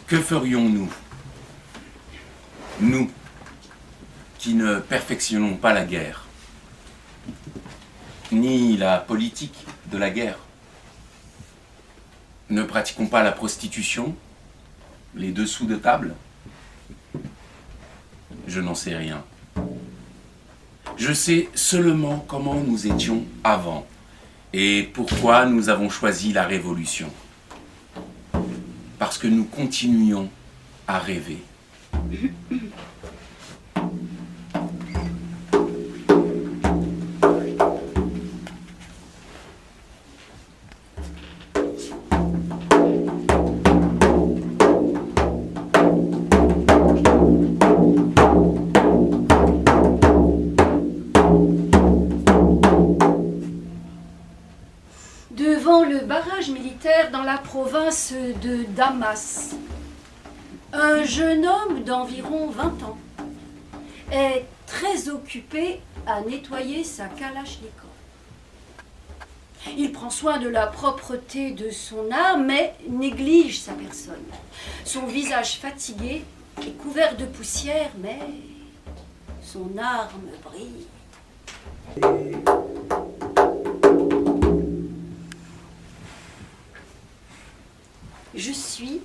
Que ferions-nous, nous, qui ne perfectionnons pas la guerre, ni la politique de la guerre, ne pratiquons pas la prostitution, les dessous de table? Je n'en sais rien. Je sais seulement comment nous étions avant et pourquoi nous avons choisi la révolution. Parce que nous continuions à rêver. Devant le barrage militaire dans la province de Damas, un jeune homme d'environ 20 ans est très occupé à nettoyer sa kalachnikov. Il prend soin de la propreté de son arme, mais néglige sa personne. Son visage fatigué est couvert de poussière, mais son arme brille. Je suis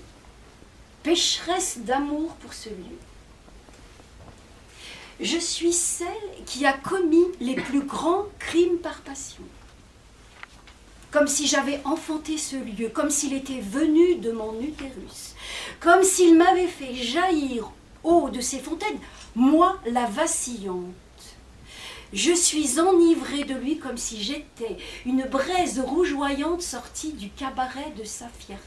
pécheresse d'amour pour ce lieu. Je suis celle qui a commis les plus grands crimes par passion. Comme si j'avais enfanté ce lieu, comme s'il était venu de mon utérus, comme s'il m'avait fait jaillir eau de ses fontaines, moi la vacillante. Je suis enivrée de lui comme si j'étais une braise rougeoyante sortie du cabaret de sa fierté.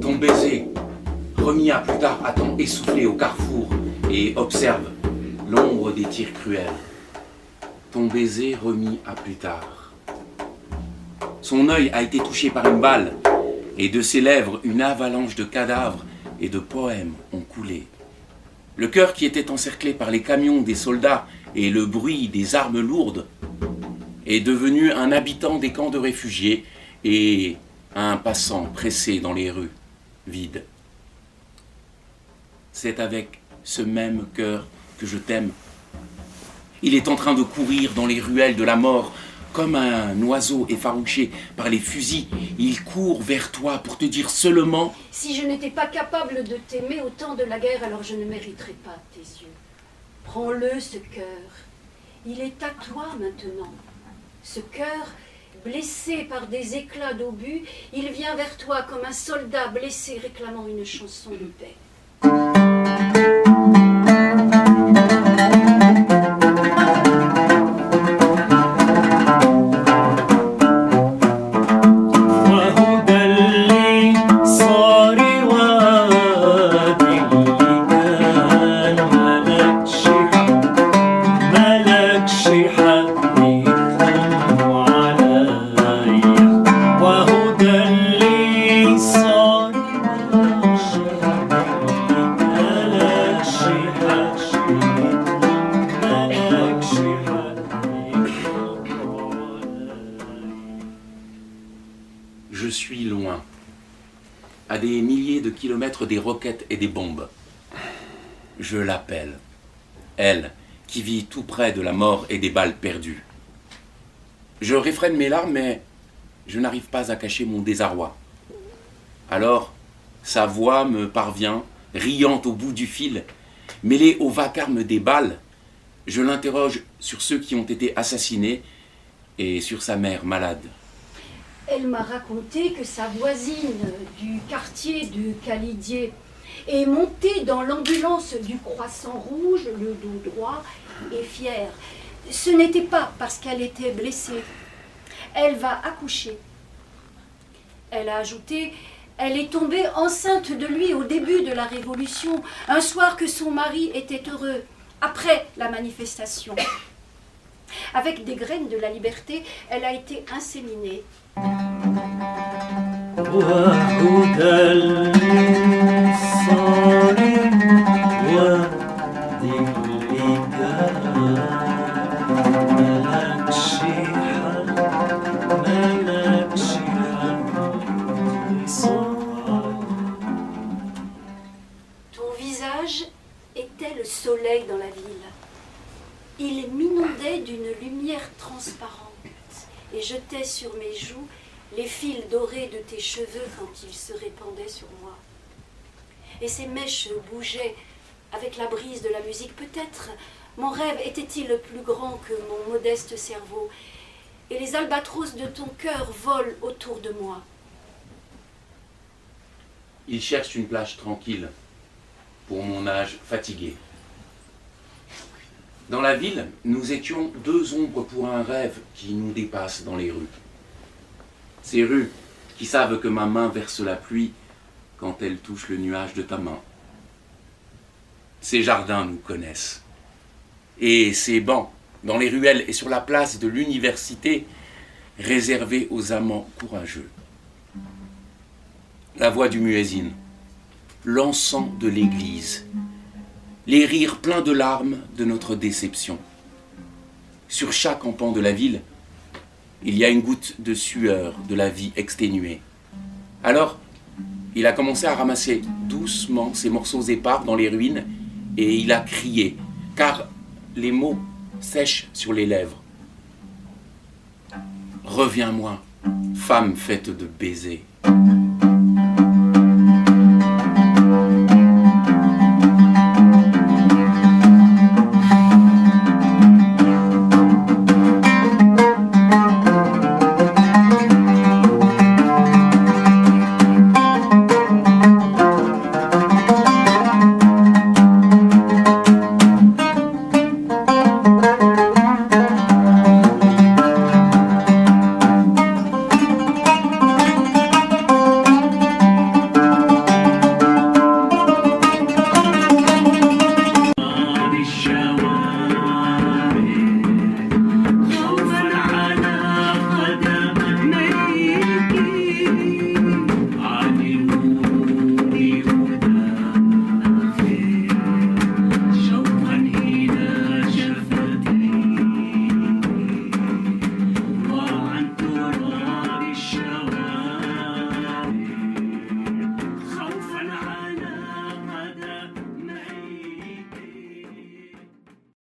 Ton baiser, remis à plus tard, attend essoufflé au carrefour et observe l'ombre des tirs cruels. Ton baiser remis à plus tard. Son œil a été touché par une balle et de ses lèvres une avalanche de cadavres et de poèmes ont coulé. Le cœur qui était encerclé par les camions des soldats et le bruit des armes lourdes est devenu un habitant des camps de réfugiés et un passant pressé dans les rues, vides. C'est avec ce même cœur que je t'aime. Il est en train de courir dans les ruelles de la mort, comme un oiseau effarouché par les fusils. Il court vers toi pour te dire seulement: si je n'étais pas capable de t'aimer au temps de la guerre, alors je ne mériterais pas tes yeux. Prends-le, ce cœur. Il est à toi maintenant. Ce cœur, blessé par des éclats d'obus, il vient vers toi comme un soldat blessé réclamant une chanson de paix. Je suis loin, à des milliers de kilomètres des roquettes et des bombes. Je l'appelle, elle qui vit tout près de la mort et des balles perdues. Je réfrène mes larmes, mais je n'arrive pas à cacher mon désarroi. Alors, sa voix me parvient, riante au bout du fil, mêlée au vacarme des balles. Je l'interroge sur ceux qui ont été assassinés et sur sa mère malade. Elle m'a raconté que sa voisine du quartier de Calidier est montée dans l'ambulance du Croissant Rouge, le dos droit et fière. Ce n'était pas parce qu'elle était blessée. elle va accoucher. Elle a ajouté, elle est tombée enceinte de lui au début de la Révolution, un soir que son mari était heureux, après la manifestation. Avec des graines de la liberté, elle a été inséminée. Ton visage était le soleil dans la ville. Il m'inondait d'une lumière transparente et jetait sur mes joues les fils dorés de tes cheveux quand ils se répandaient sur moi. Et ces mèches bougeaient avec la brise de la musique. Peut-être mon rêve était-il plus grand que mon modeste cerveau, et les albatros de ton cœur volent autour de moi. Il cherche une plage tranquille pour mon âge fatigué. Dans la ville, nous étions deux ombres pour un rêve qui nous dépasse dans les rues. Ces rues qui savent que ma main verse la pluie quand elle touche le nuage de ta main. Ces jardins nous connaissent. Et ces bancs, dans les ruelles et sur la place de l'université, réservés aux amants courageux. La voix du muezzin, l'encens de l'église, les rires pleins de larmes de notre déception. Sur chaque empan de la ville, il y a une goutte de sueur de la vie exténuée. Alors, il a commencé à ramasser doucement ces morceaux épars dans les ruines et il a crié, car les mots sèchent sur les lèvres. Reviens-moi, femme faite de baisers.